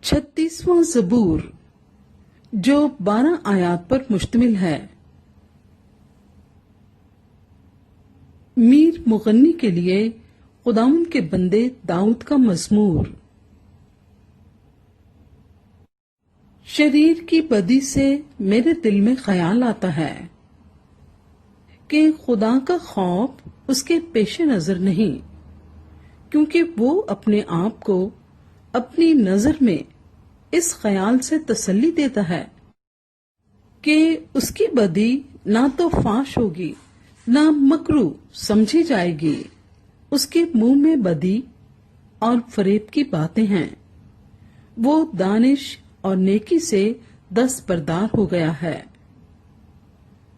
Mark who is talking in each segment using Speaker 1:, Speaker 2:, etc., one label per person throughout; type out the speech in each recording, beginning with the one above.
Speaker 1: 36واں زبور جو 12 آیات پر مشتمل ہے۔ میر مغنی کے لیے خداوند کے بندے داؤد کا مزمور۔ شریر کی بدی سے میرے دل میں خیال آتا ہے کہ خدا کا خوف اس کے پیش نظر نہیں، کیونکہ وہ اپنے آپ کو اپنی نظر میں اس خیال سے تسلی دیتا ہے کہ اس کی بدی نہ تو فاش ہوگی نہ مکروہ سمجھی جائے گی۔ اس کے منہ میں بدی اور فریب کی باتیں ہیں، وہ دانش اور نیکی سے دستبردار ہو گیا ہے۔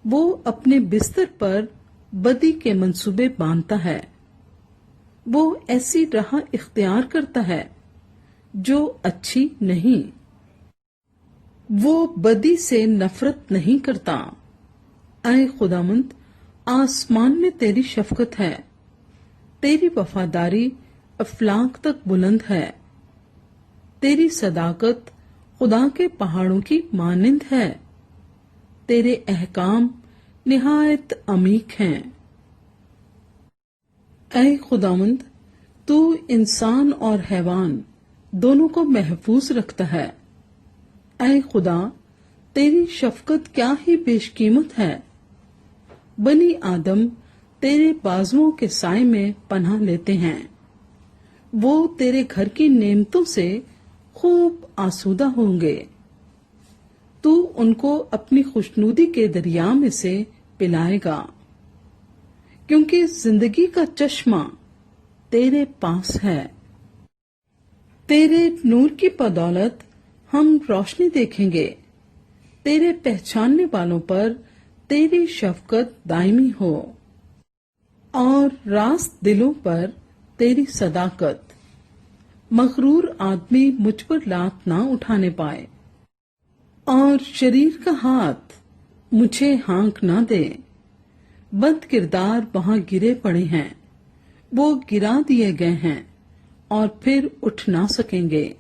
Speaker 1: وہ اپنے بستر پر بدی کے منصوبے باندھتا ہے، وہ ایسی راہ اختیار کرتا ہے جو اچھی نہیں، وہ بدی سے نفرت نہیں کرتا۔ اے خداوند، آسمان میں تیری شفقت ہے، تیری وفاداری افلاک تک بلند ہے، تیری صداقت خدا کے پہاڑوں کی مانند ہے، تیرے احکام نہایت عمیق ہیں۔ اے خداوند، تو انسان اور حیوان دونوں کو محفوظ رکھتا ہے۔ اے خدا، تیری شفقت کیا ہی بیش قیمت ہے۔ بنی آدم تیرے بازوؤں کے سائے میں پناہ لیتے ہیں، وہ تیرے گھر کی نعمتوں سے خوب آسودہ ہوں گے۔ تو ان کو اپنی خوشنودی کے دریا میں سے پلائے گا، کیونکہ زندگی کا چشمہ تیرے پاس ہے۔ تیرے نور کی بدولت ہم روشنی دیکھیں گے، تیرے پہچاننے والوں پر تیری شفقت دائمی ہو اور راست دلوں پر تیری صداقت۔ مغرور آدمی مجھ پر لات نہ اٹھانے پائے اور شریر کا ہاتھ مجھے ہانک نہ دے۔ بد کردار وہاں گرے پڑے ہیں، وہ گرا دیے گئے ہیں اور پھر اٹھ نہ سکیں گے۔